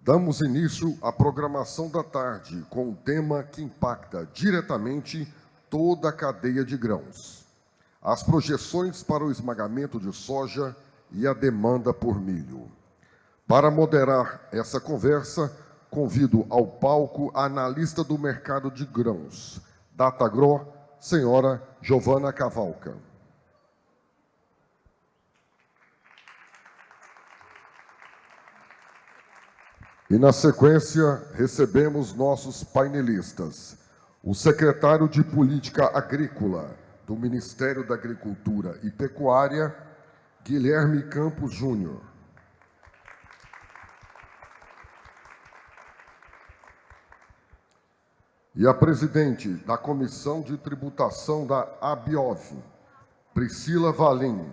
Damos início à programação da tarde com um tema que impacta diretamente toda a cadeia de grãos: as projeções para o esmagamento de soja e a demanda por milho. Para moderar essa conversa, convido ao palco a analista do mercado de grãos, Datagro, senhora Giovana Cavalca. E, na sequência, recebemos nossos painelistas. O secretário de Política Agrícola do Ministério da Agricultura e Pecuária, Guilherme Campos Júnior. E a presidente da Comissão de Tributação da ABIOV, Priscila Valim.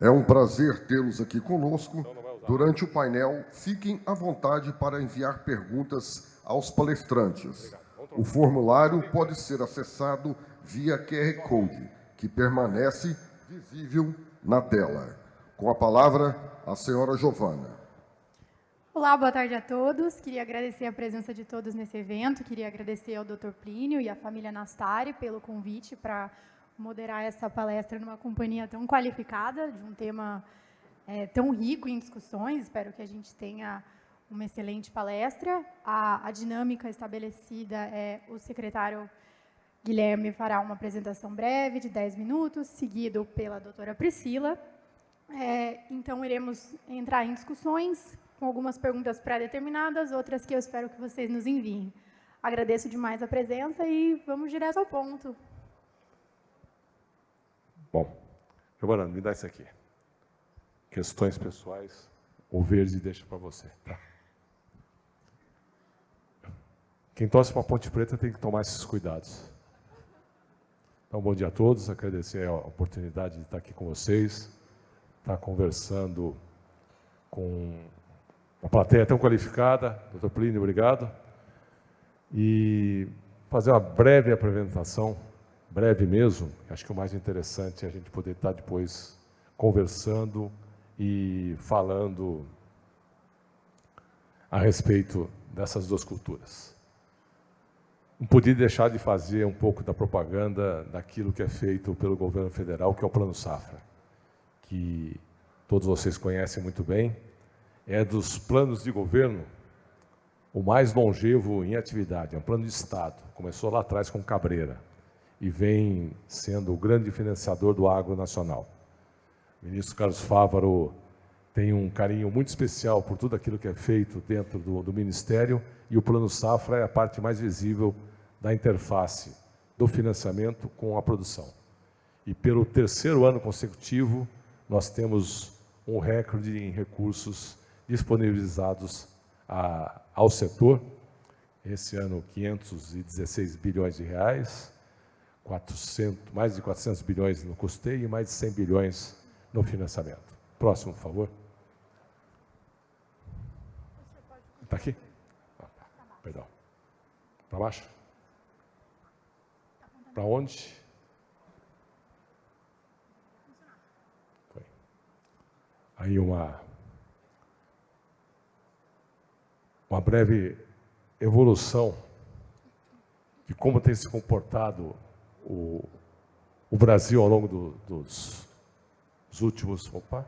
É um prazer tê-los aqui conosco. Durante o painel, fiquem à vontade para enviar perguntas aos palestrantes. O formulário pode ser acessado via QR Code, que permanece visível na tela. Com a palavra, a senhora Giovana. Olá, boa tarde a todos. Queria agradecer a presença de todos nesse evento. Queria agradecer ao Dr. Plínio e à família Nastari pelo convite para moderar essa palestra numa companhia tão qualificada, de um tema tão rico em discussões. Espero que a gente tenha uma excelente palestra. A dinâmica estabelecida é o secretário Guilherme fará uma apresentação breve de 10 minutos, seguido pela doutora Priscila. Então, iremos entrar em discussões com algumas perguntas pré-determinadas, outras que eu espero que vocês nos enviem. Agradeço demais a presença e vamos direto ao ponto. Bom, Giovana, me dá isso aqui. Questões pessoais, o verde deixa para você. Tá? Quem torce para a Ponte Preta tem que tomar esses cuidados. Então, bom dia a todos, agradecer a oportunidade de estar aqui com vocês, estar conversando com uma plateia tão qualificada. Dr. Plínio, obrigado. E fazer uma breve apresentação, breve mesmo, acho que o mais interessante é a gente poder estar depois conversando e falando a respeito dessas duas culturas. Não podia deixar de fazer um pouco da propaganda daquilo que é feito pelo governo federal, que é o Plano Safra, que todos vocês conhecem muito bem, é dos planos de governo o mais longevo em atividade, é um plano de Estado, começou lá atrás com Cabreira, e vem sendo o grande financiador do agro nacional. O ministro Carlos Fávaro tem um carinho muito especial por tudo aquilo que é feito dentro do Ministério, e o Plano Safra é a parte mais visível da interface do financiamento com a produção. E pelo terceiro ano consecutivo, nós temos um recorde em recursos disponibilizados ao setor. Esse ano, 516 bilhões de reais, mais de 400 bilhões no custeio e mais de 100 bilhões no financiamento. Próximo, por favor. Está aqui? Perdão. Para baixo? Para onde? Foi. Aí uma breve evolução de como tem se comportado o Brasil ao longo dos últimos... Opa!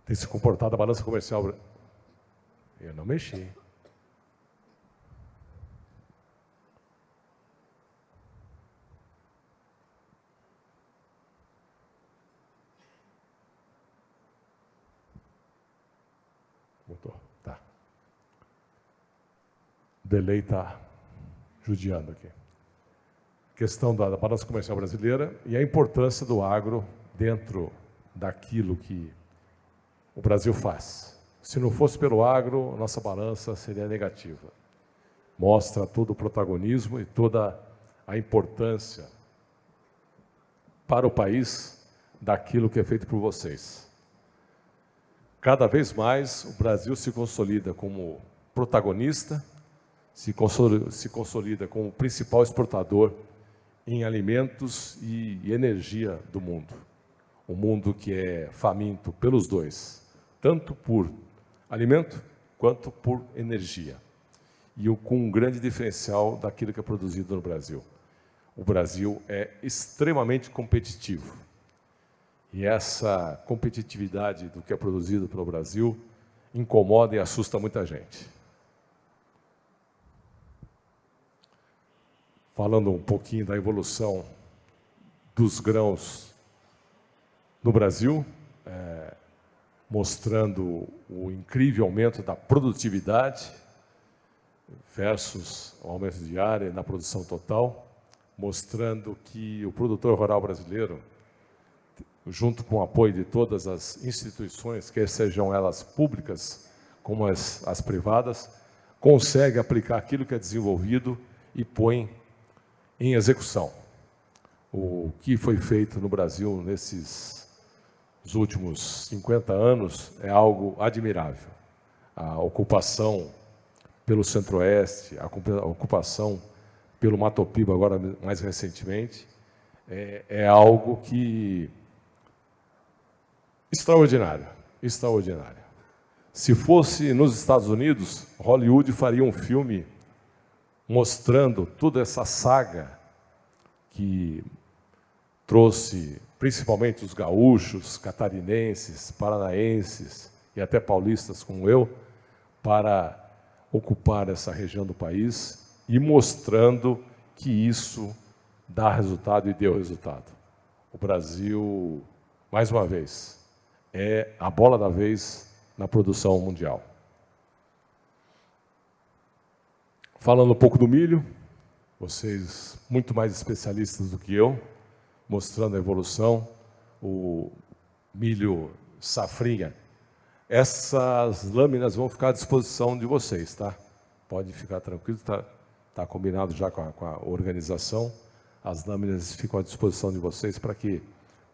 Tem se comportado a balança comercial... Eu não mexi. Botou. Tá. O delay está judiando aqui. Questão da balança comercial brasileira e a importância do agro dentro daquilo que o Brasil faz. Se não fosse pelo agro, nossa balança seria negativa. Mostra todo o protagonismo e toda a importância para o país daquilo que é feito por vocês. Cada vez mais o Brasil se consolida como protagonista se consolida como o principal exportador em alimentos e energia do mundo. Um mundo que é faminto pelos dois, tanto por alimento quanto por energia. E com um grande diferencial daquilo que é produzido no Brasil. O Brasil é extremamente competitivo. E essa competitividade do que é produzido pelo Brasil incomoda e assusta muita gente. Falando um pouquinho da evolução dos grãos no Brasil, mostrando o incrível aumento da produtividade versus o aumento de área na produção total, mostrando que o produtor rural brasileiro, junto com o apoio de todas as instituições, quer sejam elas públicas como as privadas, consegue aplicar aquilo que é desenvolvido e põe em execução. O que foi feito no Brasil nesses últimos 50 anos é algo admirável. A ocupação pelo Centro-Oeste, a ocupação pelo Mato Piba, agora mais recentemente, é algo que extraordinário, extraordinário. Se fosse nos Estados Unidos, Hollywood faria um filme mostrando toda essa saga que trouxe principalmente os gaúchos, catarinenses, paranaenses e até paulistas como eu, para ocupar essa região do país e mostrando que isso dá resultado e deu resultado. O Brasil, mais uma vez, é a bola da vez na produção mundial. Falando um pouco do milho, vocês muito mais especialistas do que eu, mostrando a evolução, o milho safrinha. Essas lâminas vão ficar à disposição de vocês, tá? Pode ficar tranquilo, tá combinado já com a organização. As lâminas ficam à disposição de vocês para que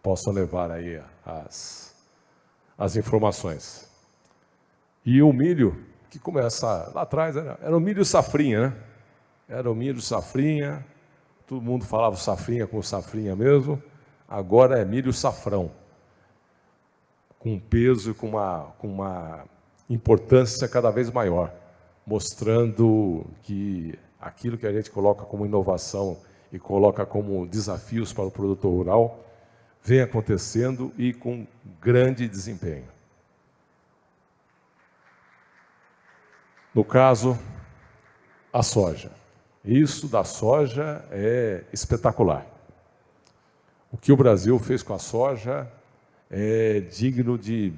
possam levar aí as informações. E o milho, que começa lá atrás, era o milho safrinha, né? Era o milho safrinha, todo mundo falava safrinha com safrinha mesmo, agora é milho safrão, com peso e com uma importância cada vez maior, mostrando que aquilo que a gente coloca como inovação e coloca como desafios para o produtor rural, vem acontecendo e com grande desempenho. No caso, a soja. Isso da soja é espetacular. O que o Brasil fez com a soja é digno de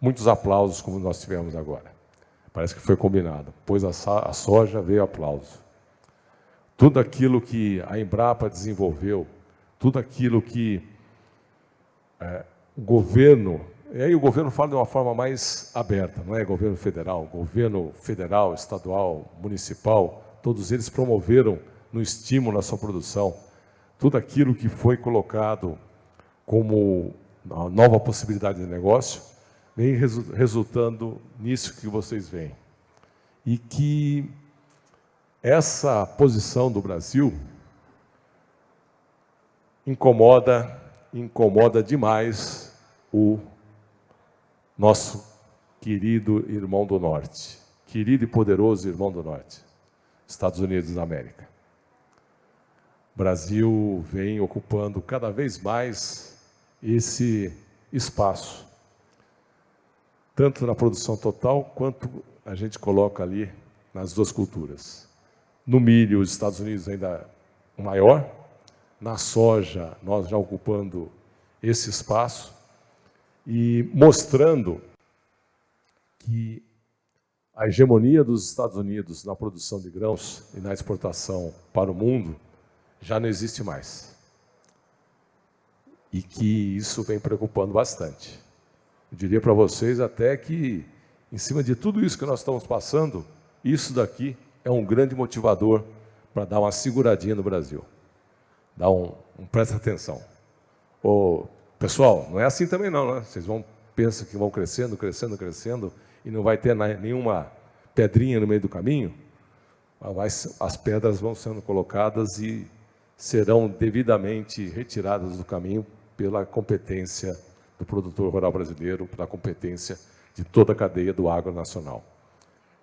muitos aplausos, como nós tivemos agora. Parece que foi combinado. Pois a soja veio aplauso. Tudo aquilo que a Embrapa desenvolveu, tudo aquilo que o governo, e aí o governo fala de uma forma mais aberta, não é governo federal, estadual, municipal, todos eles promoveram no estímulo à sua produção. Tudo aquilo que foi colocado como uma nova possibilidade de negócio, vem resultando nisso que vocês veem. E que essa posição do Brasil incomoda demais o nosso querido irmão do Norte, querido e poderoso irmão do Norte, Estados Unidos da América. O Brasil vem ocupando cada vez mais esse espaço, tanto na produção total, quanto a gente coloca ali nas duas culturas. No milho, os Estados Unidos ainda o maior, na soja, nós já ocupando esse espaço, e mostrando que a hegemonia dos Estados Unidos na produção de grãos e na exportação para o mundo já não existe mais. E que isso vem preocupando bastante. Eu diria para vocês até que, em cima de tudo isso que nós estamos passando, isso daqui é um grande motivador para dar uma seguradinha no Brasil. Dá presta atenção. Pessoal, não é assim também não, né? Vocês pensam que vão crescendo, crescendo, crescendo, e não vai ter nenhuma pedrinha no meio do caminho? mas as pedras vão sendo colocadas e serão devidamente retiradas do caminho pela competência do produtor rural brasileiro, pela competência de toda a cadeia do agro nacional.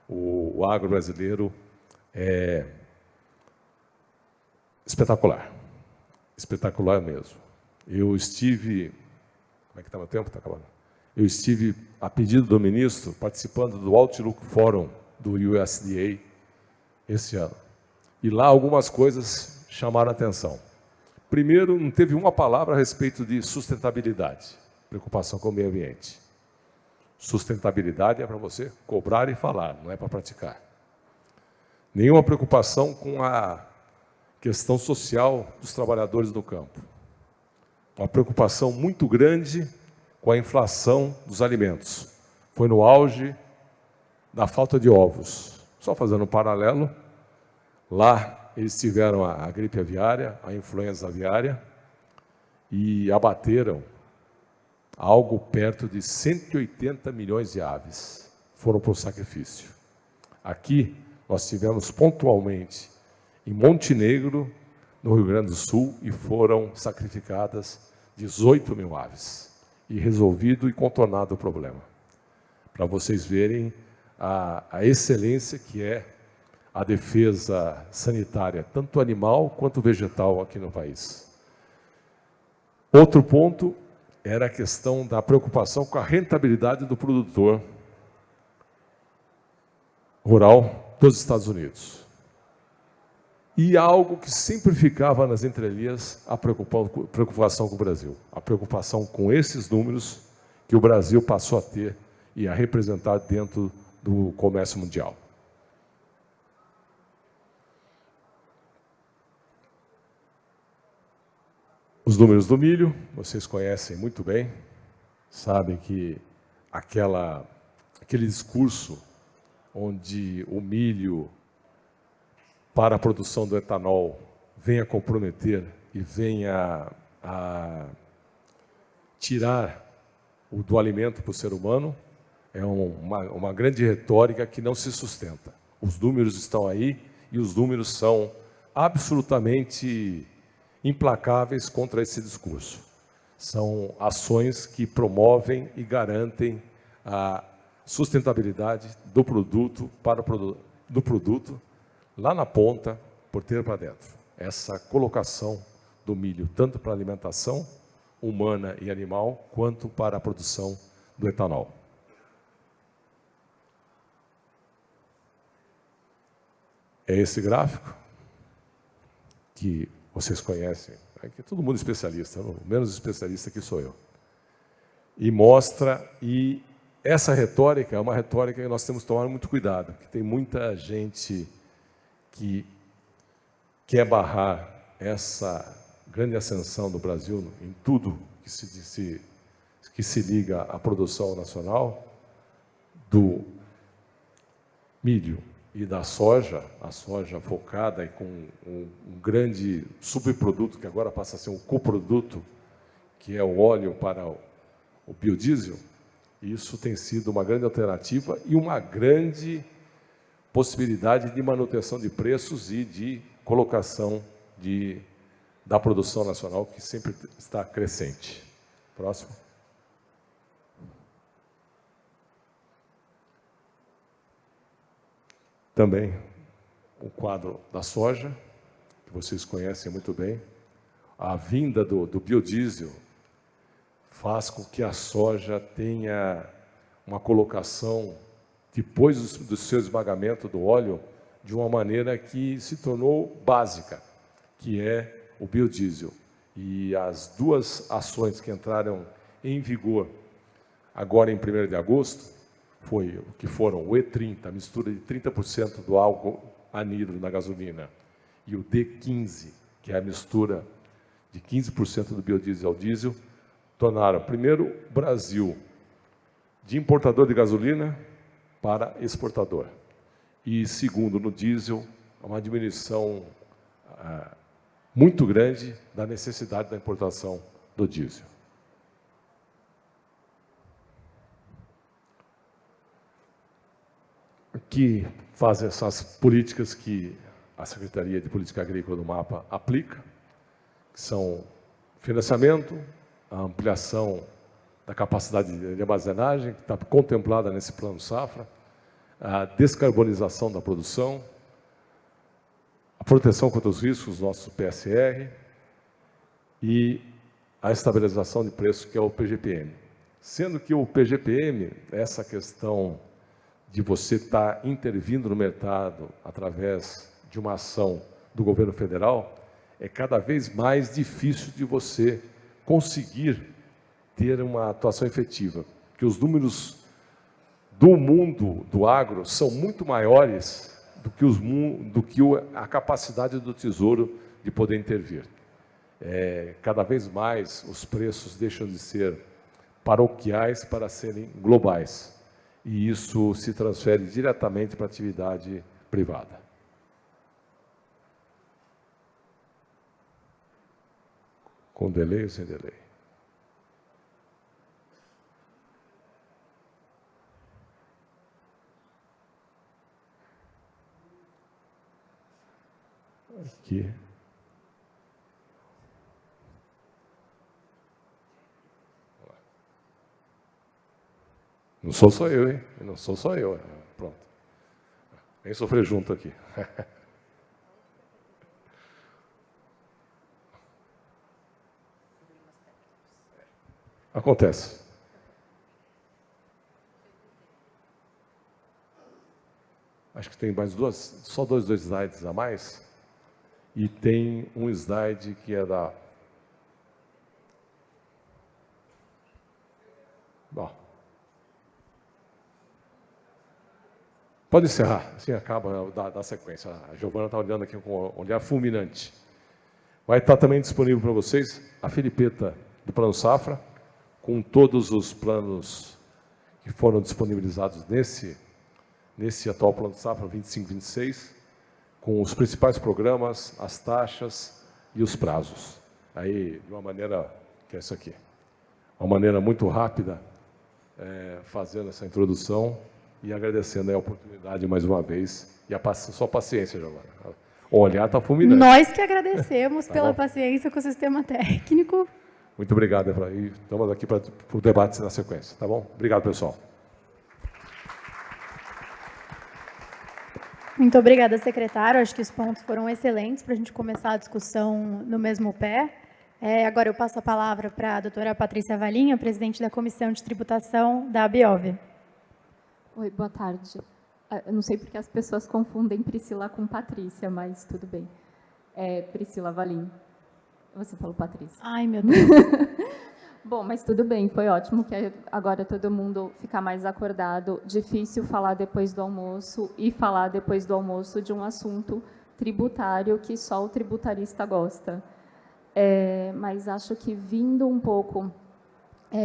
O agro brasileiro é espetacular, espetacular mesmo. Eu estive, como é que está meu tempo? Está acabando. Eu estive, a pedido do ministro, participando do Outlook Forum do USDA esse ano. E lá algumas coisas chamaram a atenção. Primeiro, não teve uma palavra a respeito de sustentabilidade, preocupação com o meio ambiente. Sustentabilidade é para você cobrar e falar, não é para praticar. Nenhuma preocupação com a questão social dos trabalhadores do campo. Uma preocupação muito grande com a inflação dos alimentos. Foi no auge da falta de ovos. Só fazendo um paralelo, lá eles tiveram a gripe aviária, a influenza aviária, e abateram algo perto de 180 milhões de aves. Foram para o sacrifício. Aqui, nós tivemos pontualmente em Montenegro, no Rio Grande do Sul, e foram sacrificadas 18 mil aves. E resolvido e contornado o problema. Para vocês verem a excelência que é a defesa sanitária, tanto animal quanto vegetal aqui no país. Outro ponto era a questão da preocupação com a rentabilidade do produtor rural dos Estados Unidos. E algo que sempre ficava nas entrelinhas, a preocupação com o Brasil. A preocupação com esses números que o Brasil passou a ter e a representar dentro do comércio mundial. Os números do milho, vocês conhecem muito bem, sabem que aquele discurso onde o milho para a produção do etanol venha comprometer e venha a tirar do alimento para o ser humano, é uma grande retórica que não se sustenta. Os números estão aí e os números são absolutamente implacáveis contra esse discurso. São ações que promovem e garantem a sustentabilidade do produto do produto lá na ponta, porteira para dentro. Essa colocação do milho, tanto para a alimentação humana e animal, quanto para a produção do etanol. É esse gráfico que vocês conhecem, aqui todo mundo especialista, o menos especialista que sou eu. E mostra, e essa retórica é uma retórica que nós temos que tomar muito cuidado, porque tem muita gente que quer barrar essa grande ascensão do Brasil em tudo que se liga à produção nacional do milho e da soja, a soja focada e com um grande subproduto, que agora passa a ser um coproduto, que é o óleo para o biodiesel. Isso tem sido uma grande alternativa e uma grande possibilidade de manutenção de preços e de colocação da produção nacional, que sempre está crescente. Próximo. Também o quadro da soja, que vocês conhecem muito bem. A vinda do biodiesel faz com que a soja tenha uma colocação, depois do seu esmagamento do óleo, de uma maneira que se tornou básica, que é o biodiesel. E as duas ações que entraram em vigor agora em 1º de agosto, que foram o E30, a mistura de 30% do álcool anidro na gasolina, e o D15, que é a mistura de 15% do biodiesel ao diesel, tornaram, primeiro, o Brasil de importador de gasolina para exportador. E, segundo, no diesel, uma diminuição muito grande da necessidade da importação do diesel. que fazem essas políticas que a Secretaria de Política Agrícola do MAPA aplica, que são financiamento, a ampliação da capacidade de armazenagem, que está contemplada nesse Plano Safra, a descarbonização da produção, a proteção contra os riscos, nosso PSR, e a estabilização de preço, que é o PGPM. Sendo que o PGPM, essa questão de você estar intervindo no mercado através de uma ação do governo federal, é cada vez mais difícil de você conseguir ter uma atuação efetiva, porque os números do mundo do agro são muito maiores do que a capacidade do Tesouro de poder intervir. Cada vez mais os preços deixam de ser paroquiais para serem globais, e isso se transfere diretamente para a atividade privada. Com delay ou sem delay? Aqui. Não sou só eu, hein? Não sou só eu. Pronto. Vem sofrer junto aqui. Acontece. Acho que tem mais só dois slides a mais. E tem um slide que é da... Bom. Pode encerrar, assim acaba da sequência. A Giovana está olhando aqui com um olhar fulminante. Vai estar também disponível para vocês a filipeta do Plano Safra, com todos os planos que foram disponibilizados nesse atual Plano Safra 25-26, com os principais programas, as taxas e os prazos. Aí, de uma maneira, que é isso aqui, uma maneira muito rápida, fazendo essa introdução e agradecendo a oportunidade mais uma vez e a sua paciência, Giovana. O olhar está fulminante. Nós que agradecemos pela paciência com o sistema técnico. Muito obrigado, e estamos aqui para o debate na sequência, tá bom? Obrigado, pessoal. Muito obrigada, secretário. Acho que os pontos foram excelentes para a gente começar a discussão no mesmo pé. Agora eu passo a palavra para a doutora Patrícia Valinha, presidente da Comissão de Tributação da ABIOV. Oi, boa tarde. Eu não sei porque as pessoas confundem Priscila com Patrícia, mas tudo bem. Priscila Valim. Você falou Patrícia. Ai, meu Deus. Bom, mas tudo bem, foi ótimo que agora todo mundo fica mais acordado. Difícil falar depois do almoço e falar depois do almoço de um assunto tributário que só o tributarista gosta. Mas acho que vindo um pouco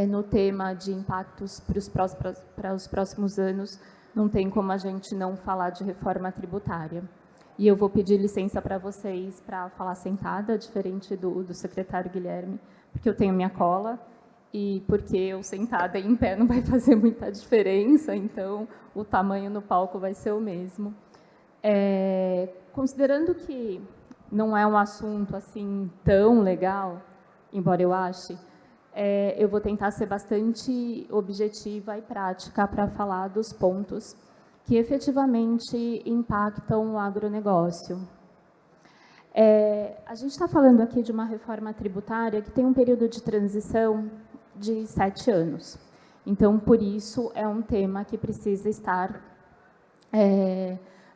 no tema de impactos para os próximos anos, não tem como a gente não falar de reforma tributária. E eu vou pedir licença para vocês para falar sentada, diferente do secretário Guilherme, porque eu tenho minha cola e porque eu sentada e em pé não vai fazer muita diferença, então o tamanho no palco vai ser o mesmo. Considerando que não é um assunto assim tão legal, embora eu ache, eu vou tentar ser bastante objetiva e prática para falar dos pontos que efetivamente impactam o agronegócio. A gente está falando aqui de uma reforma tributária que tem um período de transição de 7 anos. Então, por isso, é um tema que precisa estar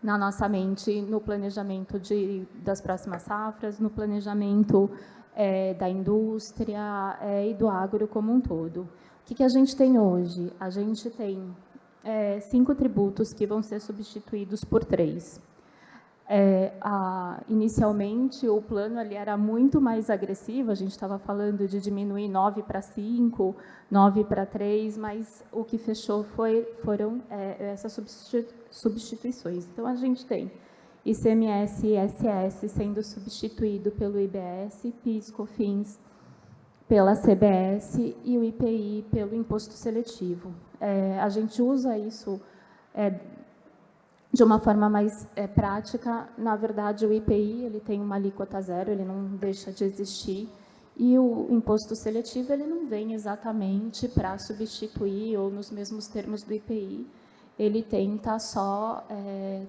na nossa mente, no planejamento das próximas safras, no planejamento da indústria e do agro como um todo. O que a gente tem hoje? A gente tem 5 tributos que vão ser substituídos por 3. Inicialmente, o plano ali era muito mais agressivo, a gente estava falando de diminuir 9 para 5, 9 para 3, mas o que fechou foram essas substituições. Então, a gente tem ICMS e ISS sendo substituído pelo IBS, PIS, COFINS, pela CBS e o IPI pelo imposto seletivo. A gente usa isso de uma forma mais prática, na verdade, o IPI ele tem uma alíquota zero, ele não deixa de existir, e o imposto seletivo ele não vem exatamente para substituir ou nos mesmos termos do IPI, ele tenta só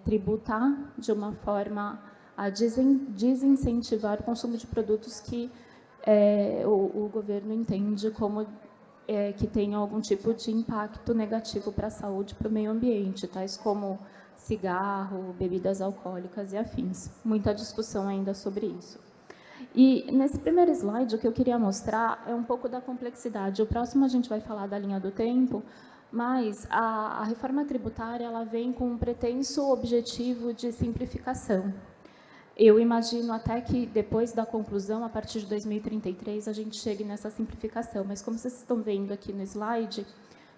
tributar de uma forma a desincentivar o consumo de produtos que o governo entende como que tenham algum tipo de impacto negativo para a saúde, para o meio ambiente, tais como cigarro, bebidas alcoólicas e afins. Muita discussão ainda sobre isso. E nesse primeiro slide, o que eu queria mostrar é um pouco da complexidade. O próximo a gente vai falar da linha do tempo, mas a reforma tributária ela vem com um pretenso objetivo de simplificação. Eu imagino até que depois da conclusão, a partir de 2033, a gente chegue nessa simplificação. Mas como vocês estão vendo aqui no slide,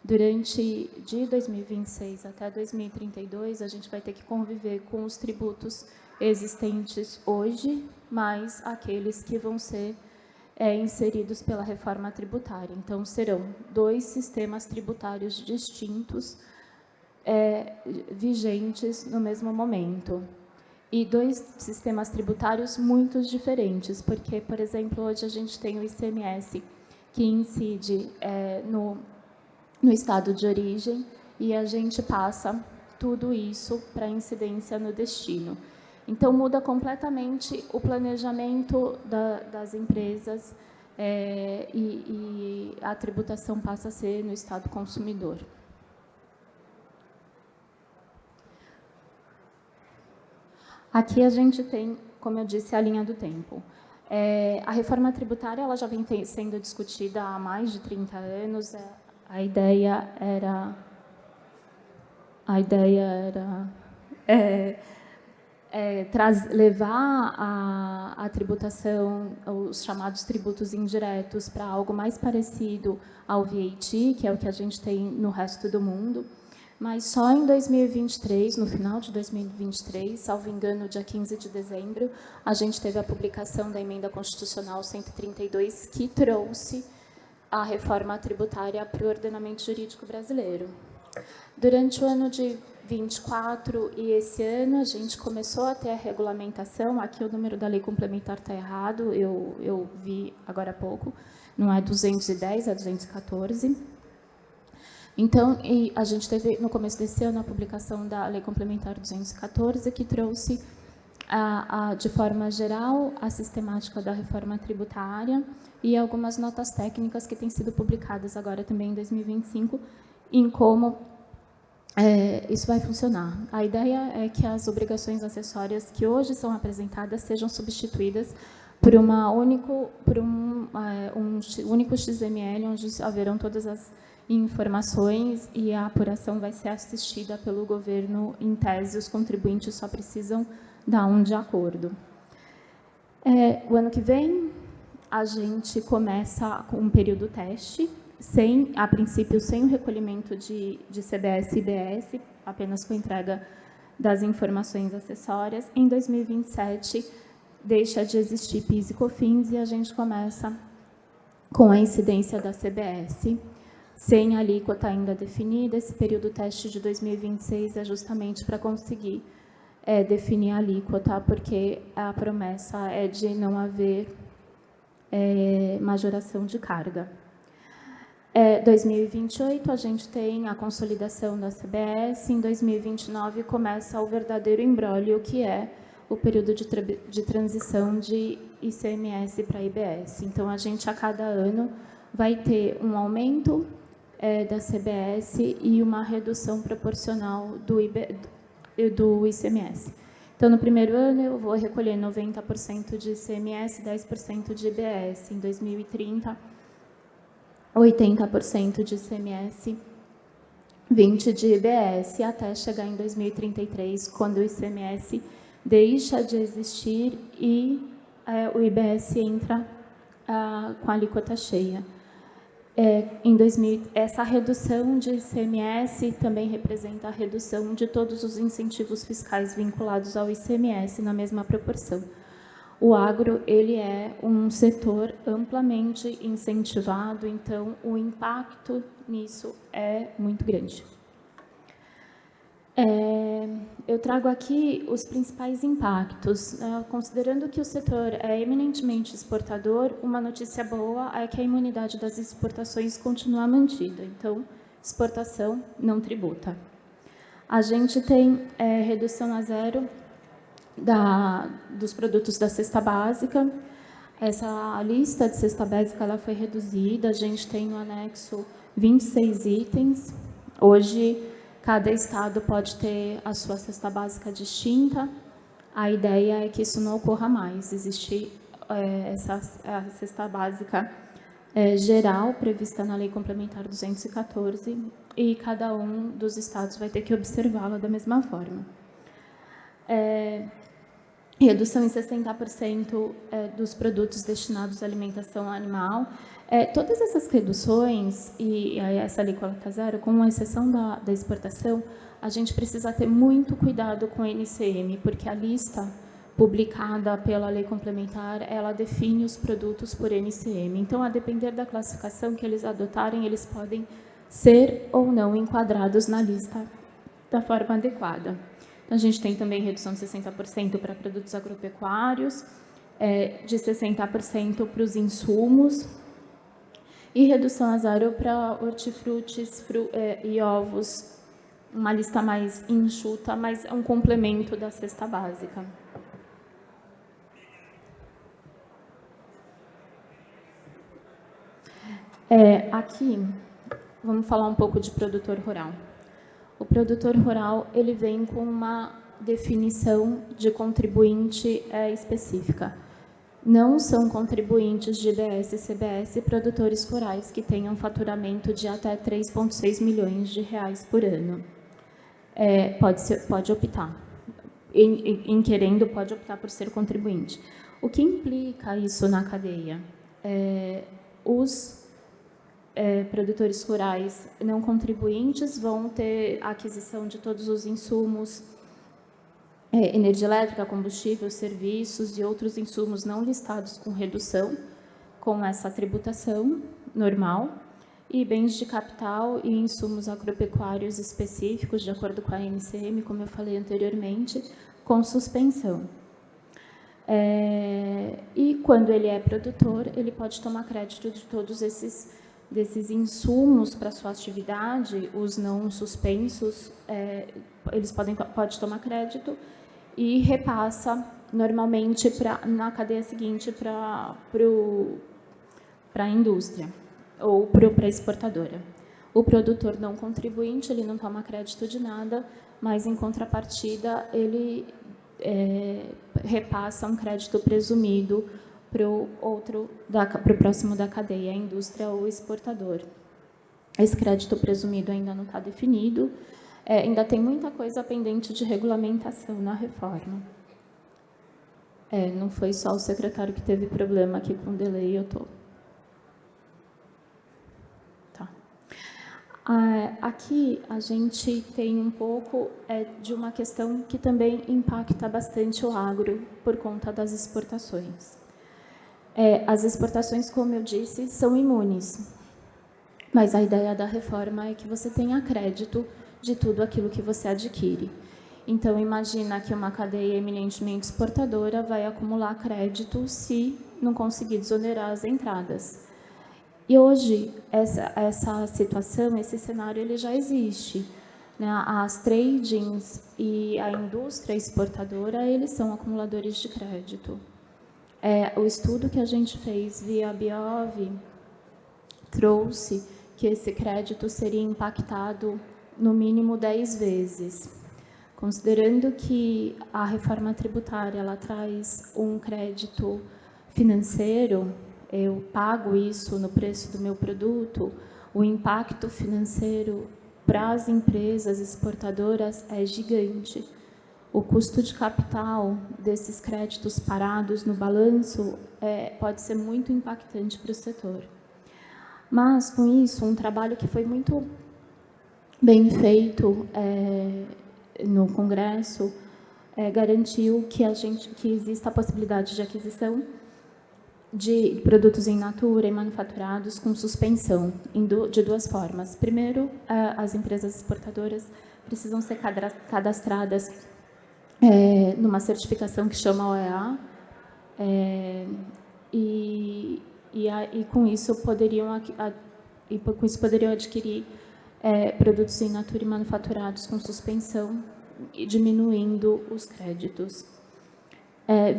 durante de 2026 até 2032, a gente vai ter que conviver com os tributos existentes hoje, mais aqueles que vão ser inseridos pela reforma tributária. Então, serão 2 sistemas tributários distintos vigentes no mesmo momento. E 2 sistemas tributários muito diferentes, porque, por exemplo, hoje a gente tem o ICMS, que incide no estado de origem, e a gente passa tudo isso para incidência no destino. Então, muda completamente o planejamento das empresas e a tributação passa a ser no estado consumidor. Aqui a gente tem, como eu disse, a linha do tempo. A reforma tributária ela já vem sendo discutida há mais de 30 anos. A ideia era levar a tributação, os chamados tributos indiretos, para algo mais parecido ao VAT, que é o que a gente tem no resto do mundo. Mas só em 2023, no final de 2023, salvo engano, dia 15 de dezembro, a gente teve a publicação da Emenda Constitucional 132, que trouxe a reforma tributária para o ordenamento jurídico brasileiro. Durante o ano de 24 e esse ano, a gente começou a ter a regulamentação. Aqui o número da lei complementar está errado, eu vi agora há pouco, não é 210, é 214. Então, a gente teve, no começo desse ano, a publicação da Lei Complementar 214, que trouxe, de forma geral, a sistemática da reforma tributária e algumas notas técnicas que têm sido publicadas agora também em 2025, em como isso vai funcionar. A ideia é que as obrigações acessórias que hoje são apresentadas sejam substituídas por um único XML, onde haverão todas as informações e a apuração vai ser assistida pelo governo em tese, os contribuintes só precisam dar de acordo. O ano que vem, a gente começa com um período teste, a princípio, sem o recolhimento de CBS e IBS, apenas com entrega das informações acessórias. Em 2027, deixa de existir PIS e COFINS e a gente começa com a incidência da CBS, sem a alíquota ainda definida. Esse período teste de 2026 é justamente para conseguir definir a alíquota, porque a promessa é de não haver majoração de carga. 2028, a gente tem a consolidação da CBS. Em 2029, começa o verdadeiro imbróglio, que é o período de transição de ICMS para IBS. Então, a gente, a cada ano, vai ter um aumento da CBS e uma redução proporcional do ICMS. Então, no primeiro ano, eu vou recolher 90% de ICMS, 10% de IBS. Em 2030, 80% de ICMS, 20% de IBS, até chegar em 2033, quando o ICMS deixa de existir e o IBS entra com a alíquota cheia. Essa redução de ICMS também representa a redução de todos os incentivos fiscais vinculados ao ICMS na mesma proporção. O agro, ele é um setor amplamente incentivado, então o impacto nisso é muito grande. Eu trago aqui os principais impactos. Considerando que o setor é eminentemente exportador, uma notícia boa é que a imunidade das exportações continua mantida. Então, exportação não tributa. A gente tem redução a zero dos produtos da cesta básica. Essa lista de cesta básica ela foi reduzida. A gente tem no anexo 26 itens. Hoje, cada estado pode ter a sua cesta básica distinta. A ideia é que isso não ocorra mais. Existe a cesta básica geral, prevista na Lei Complementar 214, e cada um dos estados vai ter que observá-la da mesma forma. Redução em 60% dos produtos destinados à alimentação animal. Todas essas reduções e essa alíquota zero, com exceção da exportação, a gente precisa ter muito cuidado com o NCM, porque a lista publicada pela lei complementar, ela define os produtos por NCM. Então, a depender da classificação que eles adotarem, eles podem ser ou não enquadrados na lista da forma adequada. Então, a gente tem também redução de 60% para produtos agropecuários, de 60% para os insumos, e redução a zero para hortifrutis e ovos, uma lista mais enxuta, mas é um complemento da cesta básica. Aqui, vamos falar um pouco de produtor rural. O produtor rural ele vem com uma definição de contribuinte específica. Não são contribuintes de IBS e CBS produtores rurais que tenham faturamento de até 3,6 milhões de reais por ano. Pode optar. Em querendo, pode optar por ser contribuinte. O que implica isso na cadeia? Os produtores rurais não contribuintes vão ter a aquisição de todos os insumos, energia elétrica, combustível, serviços e outros insumos não listados com redução, com essa tributação normal, e bens de capital e insumos agropecuários específicos, de acordo com a NCM, como eu falei anteriormente, com suspensão. E quando ele é produtor, ele pode tomar crédito de todos desses insumos para sua atividade, os não suspensos, eles podem tomar crédito e repassa normalmente na cadeia seguinte para a indústria ou para a exportadora. O produtor não contribuinte, ele não toma crédito de nada, mas em contrapartida ele repassa um crédito presumido para o próximo da cadeia, a indústria ou exportador. Esse crédito presumido ainda não está definido, ainda tem muita coisa pendente de regulamentação na reforma. Não foi só o secretário que teve problema aqui com o delay, eu estou. Tá. Aqui a gente tem um pouco de uma questão que também impacta bastante o agro por conta das exportações. As exportações, como eu disse, são imunes, mas a ideia da reforma é que você tenha crédito de tudo aquilo que você adquire. Então, imagina que uma cadeia eminentemente exportadora vai acumular crédito se não conseguir desonerar as entradas. E hoje, essa situação, esse cenário, ele já existe. Né? As tradings e a indústria exportadora, eles são acumuladores de crédito. O estudo que a gente fez via Biov trouxe que esse crédito seria impactado no mínimo 10 vezes. Considerando que a reforma tributária ela traz um crédito financeiro, eu pago isso no preço do meu produto, o impacto financeiro para as empresas exportadoras é gigante. O custo de capital desses créditos parados no balanço pode ser muito impactante para o setor. Mas, com isso, um trabalho que foi muito bem feito no Congresso garantiu que exista a possibilidade de aquisição de produtos in natura e manufaturados com suspensão de duas formas. Primeiro, as empresas exportadoras precisam ser cadastradas numa certificação que chama OEA, e com isso poderiam adquirir produtos in natura e manufaturados com suspensão, e diminuindo os créditos.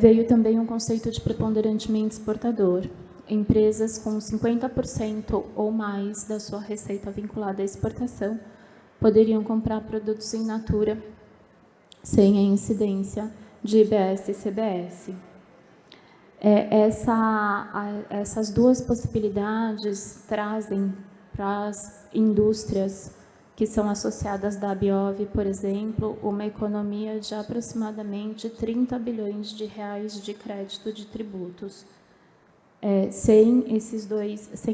Veio também um conceito de preponderantemente exportador. Empresas com 50% ou mais da sua receita vinculada à exportação poderiam comprar produtos in natura sem a incidência de IBS e CBS. Essas duas possibilidades trazem para as indústrias que são associadas da Biov, por exemplo, uma economia de aproximadamente 30 bilhões de reais de crédito de tributos. Sem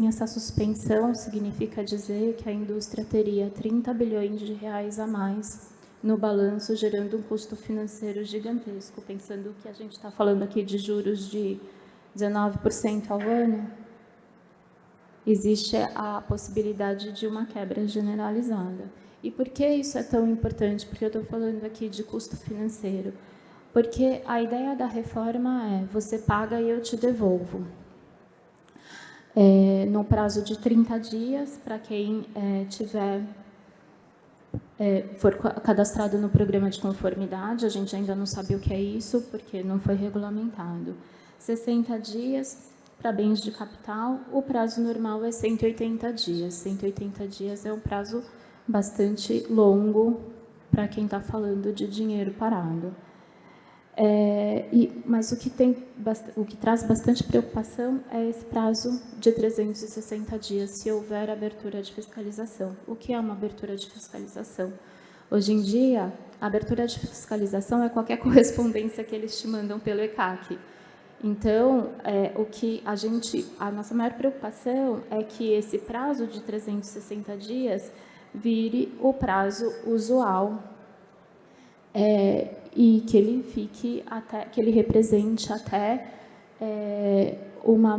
essa suspensão, significa dizer que a indústria teria 30 bilhões de reais a mais no balanço, gerando um custo financeiro gigantesco. Pensando que a gente está falando aqui de juros de 19% ao ano, existe a possibilidade de uma quebra generalizada. E por que isso é tão importante? Porque eu estou falando aqui de custo financeiro. Porque a ideia da reforma é: você paga e eu te devolvo. No prazo de 30 dias, para quem for cadastrado no programa de conformidade. A gente ainda não sabe o que é isso, porque não foi regulamentado. 60 dias para bens de capital, o prazo normal é 180 dias. 180 dias é um prazo bastante longo para quem está falando de dinheiro parado. Mas o que traz bastante preocupação é esse prazo de 360 dias, se houver abertura de fiscalização. O que é uma abertura de fiscalização? Hoje em dia, a abertura de fiscalização é qualquer correspondência que eles te mandam pelo ECAC. Então, a nossa maior preocupação é que esse prazo de 360 dias vire o prazo usual, e que ele represente até uma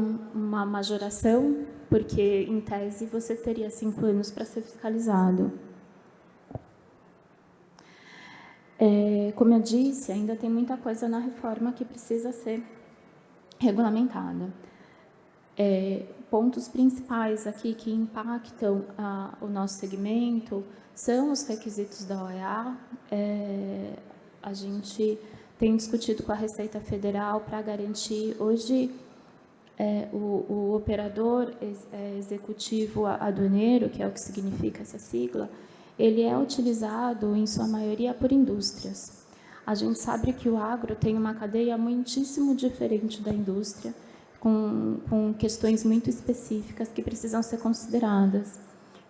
majoração, porque, em tese, você teria 5 anos para ser fiscalizado. Como eu disse, ainda tem muita coisa na reforma que precisa ser regulamentada. Pontos principais aqui que impactam o nosso segmento são os requisitos da OEA. A gente tem discutido com a Receita Federal para garantir. Hoje, o operador executivo aduaneiro, que é o que significa essa sigla, ele é utilizado, em sua maioria, por indústrias. A gente sabe que o agro tem uma cadeia muitíssimo diferente da indústria, com questões muito específicas que precisam ser consideradas.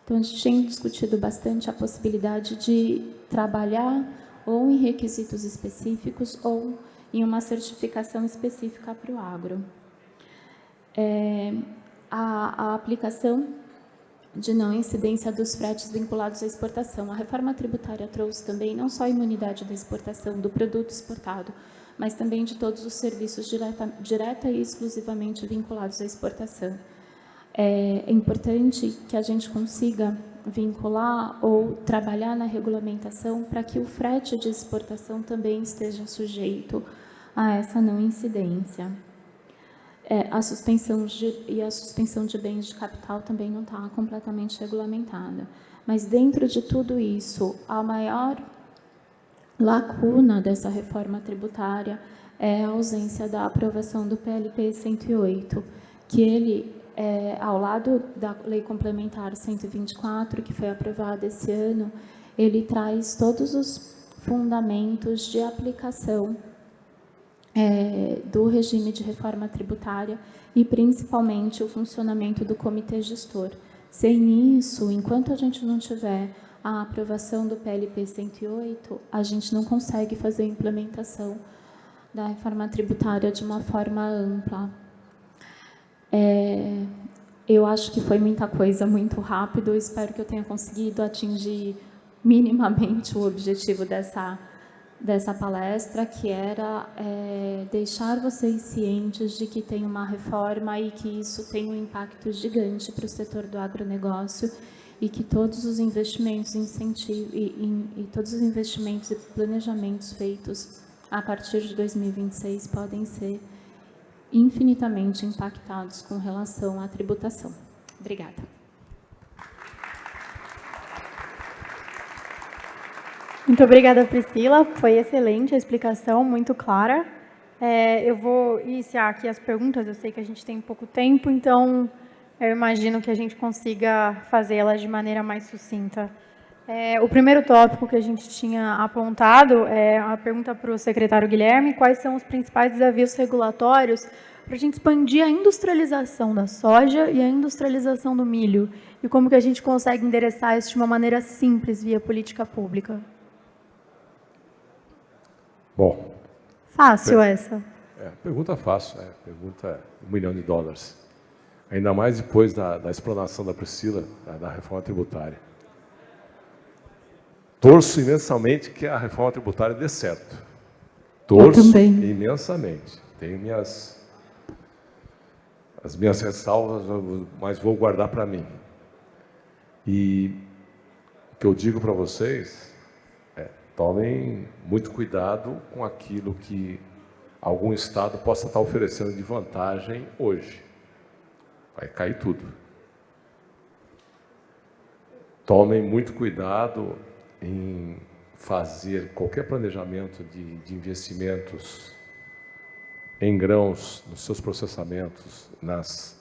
Então, a gente tem discutido bastante a possibilidade de trabalhar ou em requisitos específicos ou em uma certificação específica para o agro. A aplicação de não incidência dos fretes vinculados à exportação. A reforma tributária trouxe também não só a imunidade da exportação do produto exportado, mas também de todos os serviços direta e exclusivamente vinculados à exportação. É importante que a gente consiga vincular ou trabalhar na regulamentação para que o frete de exportação também esteja sujeito a essa não incidência. A suspensão de bens de capital também não está completamente regulamentada. Mas, dentro de tudo isso, a maior lacuna dessa reforma tributária é a ausência da aprovação do PLP 108, que ele, ao lado da Lei Complementar 124, que foi aprovada esse ano, ele traz todos os fundamentos de aplicação do regime de reforma tributária e, principalmente, o funcionamento do comitê gestor. Sem isso, enquanto a gente não tiver a aprovação do PLP 108, a gente não consegue fazer a implementação da reforma tributária de uma forma ampla. Eu acho que foi muita coisa muito rápido, espero que eu tenha conseguido atingir minimamente o objetivo dessa palestra, que era deixar vocês cientes de que tem uma reforma e que isso tem um impacto gigante para o setor do agronegócio e que todos os investimentos e todos os investimentos e planejamentos feitos a partir de 2026 podem ser infinitamente impactados com relação à tributação. Obrigada. Muito obrigada, Priscila. Foi excelente a explicação, muito clara. Eu vou iniciar aqui as perguntas. Eu sei que a gente tem pouco tempo, então eu imagino que a gente consiga fazê-las de maneira mais sucinta. O primeiro tópico que a gente tinha apontado é a pergunta para o secretário Guilherme: quais são os principais desafios regulatórios para a gente expandir a industrialização da soja e a industrialização do milho? E como que a gente consegue endereçar isso de uma maneira simples, via política pública? Bom, Fácil essa. pergunta fácil, pergunta $1 milhão. Ainda mais depois da explanação da Priscila, da reforma tributária. Torço imensamente que a reforma tributária dê certo. Torço imensamente. Tenho as minhas ressalvas, mas vou guardar para mim. E o que eu digo para vocês tomem muito cuidado com aquilo que algum Estado possa estar oferecendo de vantagem hoje. Vai cair tudo. Tomem muito cuidado em fazer qualquer planejamento de investimentos em grãos, nos seus processamentos, nas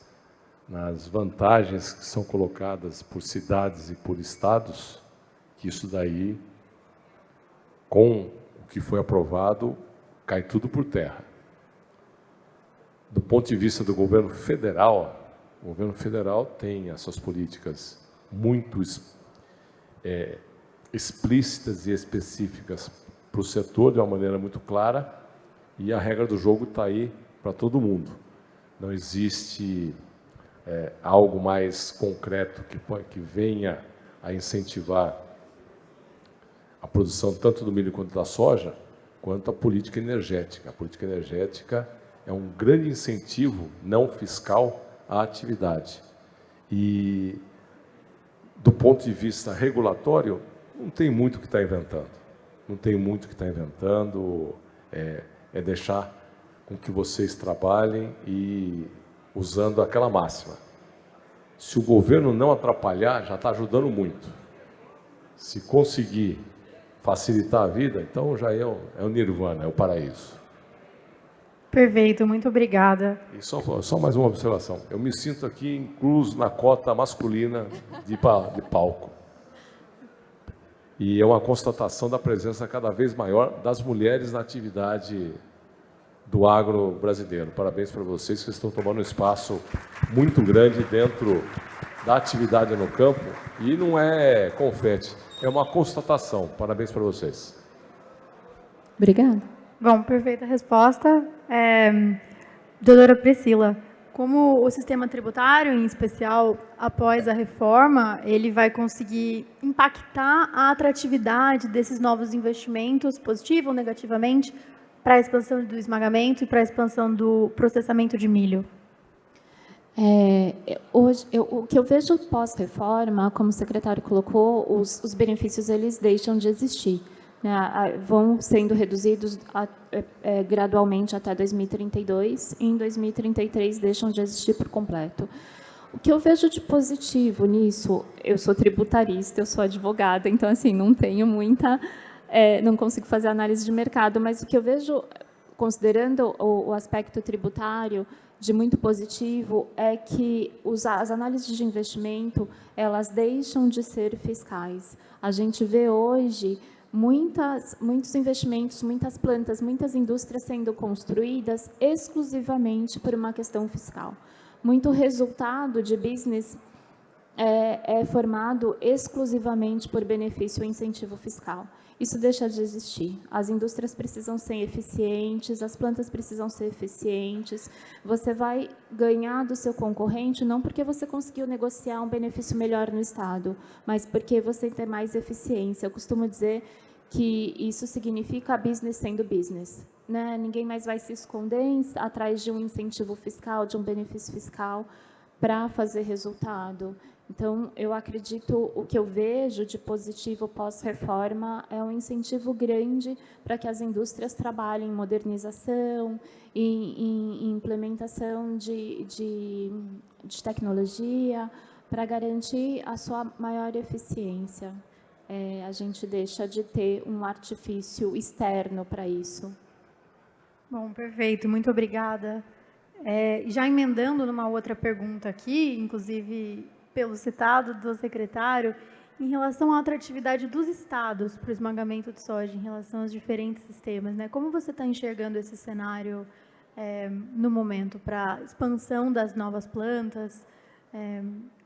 vantagens que são colocadas por cidades e por estados, que isso daí, com o que foi aprovado, cai tudo por terra. Do ponto de vista do governo federal, o governo federal tem as suas políticas muito explícitas e específicas para o setor, de uma maneira muito clara, e a regra do jogo está aí para todo mundo. Não existe algo mais concreto que venha a incentivar a produção tanto do milho quanto da soja, quanto a política energética. A política energética é um grande incentivo não fiscal à atividade. E, do ponto de vista regulatório, não tem muito o que está inventando. Não tem muito o que está inventando, é deixar com que vocês trabalhem e usando aquela máxima. Se o governo não atrapalhar, já está ajudando muito. Se conseguir facilitar a vida, então já é o nirvana, é o paraíso. Perfeito, muito obrigada. E só mais uma observação. Eu me sinto aqui incluso na cota masculina de palco. E é uma constatação da presença cada vez maior das mulheres na atividade do agro brasileiro. Parabéns para vocês que estão tomando um espaço muito grande dentro da atividade no campo. E não é confete, é uma constatação. Parabéns para vocês. Obrigada. Bom, perfeita resposta. Doutora Priscila, como o sistema tributário, em especial após a reforma, ele vai conseguir impactar a atratividade desses novos investimentos, positivo ou negativamente, para a expansão do esmagamento e para a expansão do processamento de milho? Hoje, o que eu vejo pós-reforma, como o secretário colocou, os benefícios eles deixam de existir, né? Vão sendo reduzidos gradualmente até 2032, e em 2033 deixam de existir por completo. O que eu vejo de positivo nisso, eu sou tributarista, eu sou advogada, então assim, não tenho muita, não consigo fazer análise de mercado, mas o que eu vejo, considerando o aspecto tributário, de muito positivo é que as análises de investimento, elas deixam de ser fiscais. A gente vê hoje muitos investimentos, muitas plantas, muitas indústrias sendo construídas exclusivamente por uma questão fiscal. Muito resultado de business é formado exclusivamente por benefício ou incentivo fiscal. Isso deixa de existir. As indústrias precisam ser eficientes, as plantas precisam ser eficientes. Você vai ganhar do seu concorrente não porque você conseguiu negociar um benefício melhor no Estado, mas porque você tem mais eficiência. Eu costumo dizer que isso significa business sendo business, né? Ninguém mais vai se esconder atrás de um incentivo fiscal, de um benefício fiscal para fazer resultado. Então, eu acredito, o que eu vejo de positivo pós-reforma é um incentivo grande para que as indústrias trabalhem em modernização, em implementação de tecnologia, para garantir a sua maior eficiência. A gente deixa de ter um artifício externo para isso. Bom, perfeito, muito obrigada. Já emendando numa outra pergunta aqui, inclusive pelo citado do secretário, em relação à atratividade dos estados para o esmagamento de soja, em relação aos diferentes sistemas, né? Como você está enxergando esse cenário no momento para a expansão das novas plantas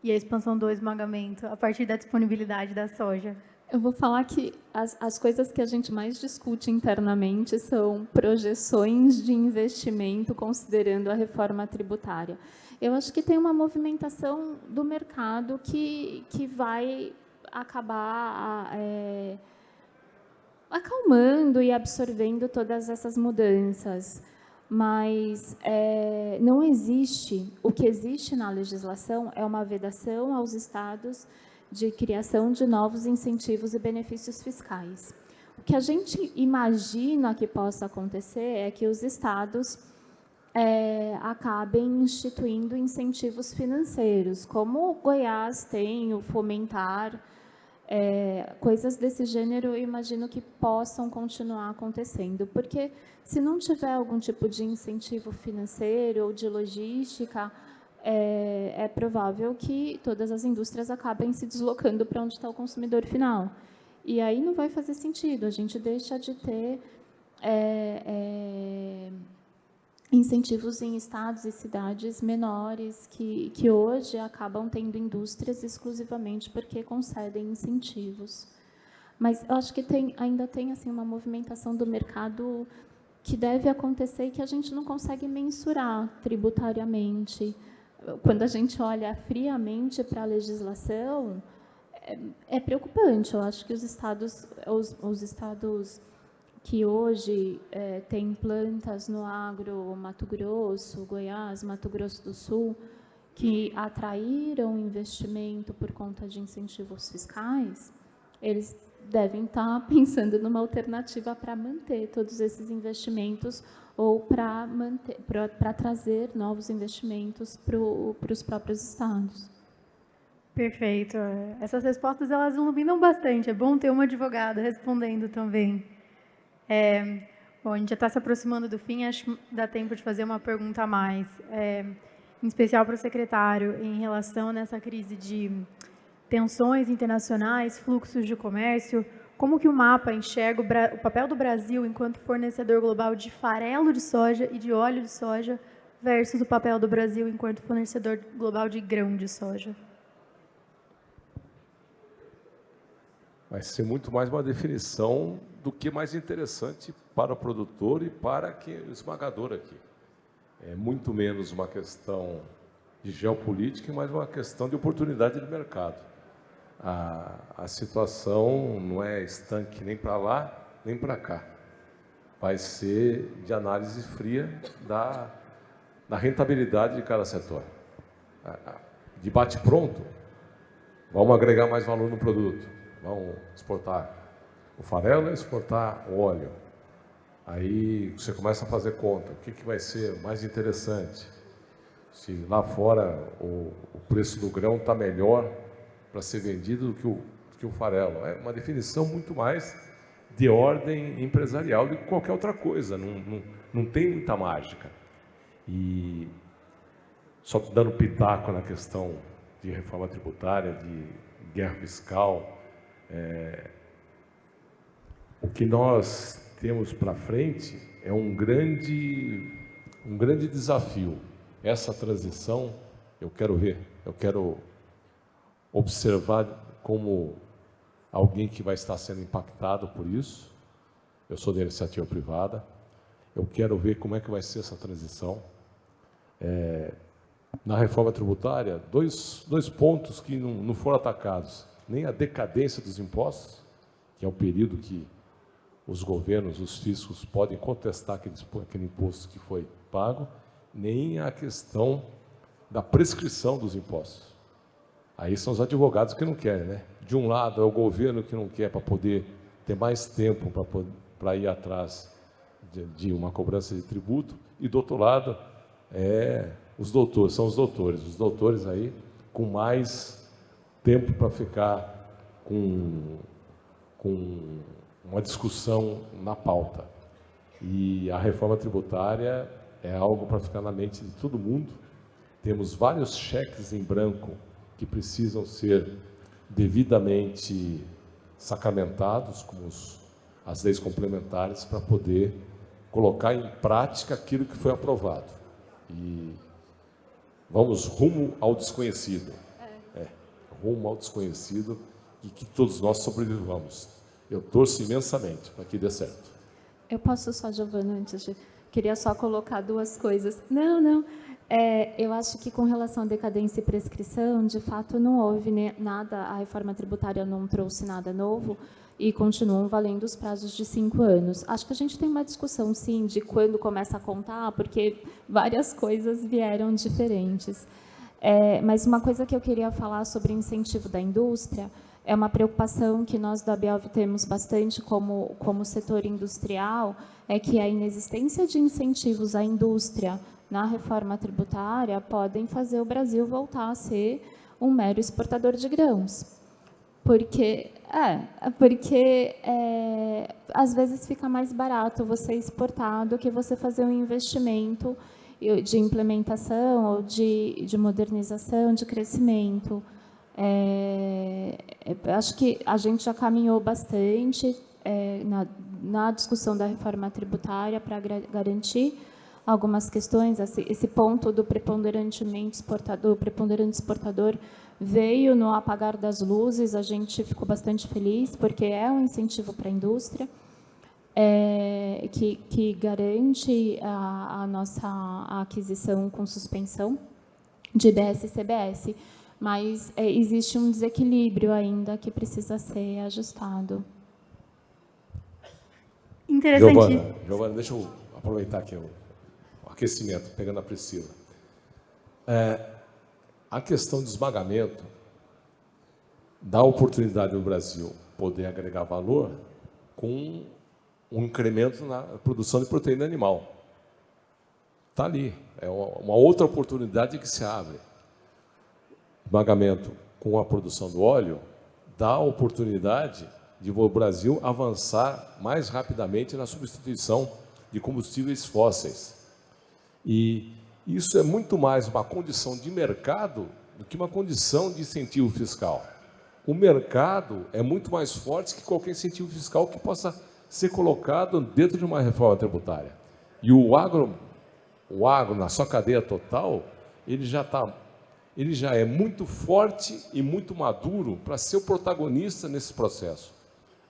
e a expansão do esmagamento a partir da disponibilidade da soja? Eu vou falar que as coisas que a gente mais discute internamente são projeções de investimento considerando a reforma tributária. Eu acho que tem uma movimentação do mercado que vai acabar acalmando e absorvendo todas essas mudanças. Mas não existe, o que existe na legislação é uma vedação aos estados de criação de novos incentivos e benefícios fiscais. O que a gente imagina que possa acontecer é que os estados acabem instituindo incentivos financeiros, como Goiás tem, o Fomentar, coisas desse gênero, eu imagino que possam continuar acontecendo, porque se não tiver algum tipo de incentivo financeiro ou de logística, é provável que todas as indústrias acabem se deslocando para onde está o consumidor final. E aí não vai fazer sentido, a gente deixa de ter incentivos em estados e cidades menores que hoje acabam tendo indústrias exclusivamente porque concedem incentivos. Mas eu acho que ainda tem assim, uma movimentação do mercado que deve acontecer e que a gente não consegue mensurar tributariamente. Quando a gente olha friamente para a legislação, é preocupante. Eu acho que os estados que hoje têm plantas no agro, Mato Grosso, Goiás, Mato Grosso do Sul, que atraíram investimento por conta de incentivos fiscais, eles devem estar pensando numa alternativa para manter todos esses investimentos ou para trazer novos investimentos para os próprios estados. Perfeito. Essas respostas elas iluminam bastante. É bom ter uma advogada respondendo também. Bom, a gente já está se aproximando do fim, acho que dá tempo de fazer uma pergunta a mais, em especial para o secretário, em relação nessa crise de tensões internacionais, fluxos de comércio, como que o mapa enxerga o papel do Brasil enquanto fornecedor global de farelo de soja e de óleo de soja versus o papel do Brasil enquanto fornecedor global de grão de soja? Vai ser muito mais uma definição do que mais interessante para o produtor e para o esmagador aqui. É muito menos uma questão de geopolítica, mas uma questão de oportunidade de mercado. A situação não é estanque nem para lá, nem para cá. Vai ser de análise fria da rentabilidade de cada setor. De bate-pronto, vamos agregar mais valor no produto, vamos exportar o farelo e exportar o óleo. Aí você começa a fazer conta, o que vai ser mais interessante? Se lá fora o preço do grão está melhor para ser vendido do que o farelo. É uma definição muito mais de ordem empresarial do que qualquer outra coisa, não tem muita mágica. E só dando pitaco na questão de reforma tributária, de guerra fiscal, o que nós temos para frente é um grande desafio. Essa transição, eu quero observar como alguém que vai estar sendo impactado por isso. Eu sou da iniciativa privada, eu quero ver como é que vai ser essa transição. Na reforma tributária, dois pontos que não foram atacados, nem a decadência dos impostos, que é o período que os governos, os fiscos podem contestar aquele imposto que foi pago, nem a questão da prescrição dos impostos. Aí são os advogados que não querem, né? De um lado é o governo que não quer para poder ter mais tempo para ir atrás de uma cobrança de tributo, e do outro lado os doutores, são os doutores aí com mais tempo para ficar com uma discussão na pauta. E a reforma tributária é algo para ficar na mente de todo mundo. Temos vários cheques em branco que precisam ser devidamente sacramentados, como as leis complementares, para poder colocar em prática aquilo que foi aprovado. E vamos rumo ao desconhecido. Rumo ao desconhecido, e que todos nós sobrevivamos. Eu torço imensamente para que dê certo. Eu posso só, Giovana, antes de... Queria só colocar duas coisas. Não. Eu acho que com relação à decadência e prescrição, de fato, não houve nada, a reforma tributária não trouxe nada novo e continuam valendo os prazos de 5 anos. Acho que a gente tem uma discussão, sim, de quando começa a contar, porque várias coisas vieram diferentes. Mas uma coisa que eu queria falar sobre incentivo da indústria é uma preocupação que nós da Bielv temos bastante como setor industrial, é que a inexistência de incentivos à indústria na reforma tributária podem fazer o Brasil voltar a ser um mero exportador de grãos. Porque às vezes fica mais barato você exportar do que você fazer um investimento de implementação ou de modernização, de crescimento. Acho que a gente já caminhou bastante na discussão da reforma tributária para garantir algumas questões. Esse ponto do preponderante exportador veio no apagar das luzes, a gente ficou bastante feliz, porque é um incentivo para a indústria, que garante a nossa aquisição com suspensão de IBS e CBS. Mas existe um desequilíbrio ainda que precisa ser ajustado. Interessante. Giovana, deixa eu aproveitar aqui o aquecimento, pegando a Priscila. A questão do esmagamento dá oportunidade do Brasil poder agregar valor com um incremento na produção de proteína animal. Está ali, é uma outra oportunidade que se abre. Esmagamento com a produção do óleo dá a oportunidade de o Brasil avançar mais rapidamente na substituição de combustíveis fósseis. E isso é muito mais uma condição de mercado do que uma condição de incentivo fiscal. O mercado é muito mais forte que qualquer incentivo fiscal que possa ser colocado dentro de uma reforma tributária. E o agro, na sua cadeia total, ele já é muito forte e muito maduro para ser o protagonista nesse processo.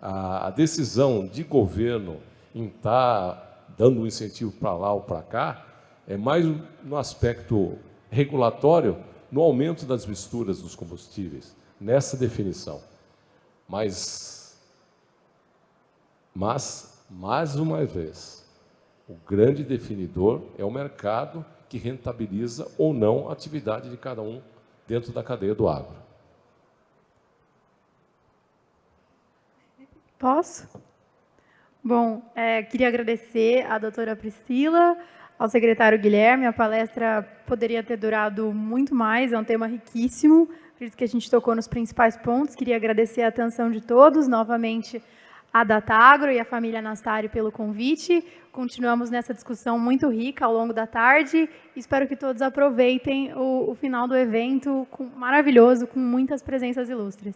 A decisão de governo em estar dando um incentivo para lá ou para cá é mais no aspecto regulatório, no aumento das misturas dos combustíveis, nessa definição. Mas mais uma vez, o grande definidor é o mercado, que rentabiliza ou não a atividade de cada um dentro da cadeia do agro. Posso? Bom, queria agradecer à doutora Priscila, ao secretário Guilherme. A palestra poderia ter durado muito mais, é um tema riquíssimo. Acredito que a gente tocou nos principais pontos. Queria agradecer a atenção de todos, novamente a Datagro e a família Nastari pelo convite. Continuamos nessa discussão muito rica ao longo da tarde. Espero que todos aproveitem o final do evento maravilhoso, com muitas presenças ilustres.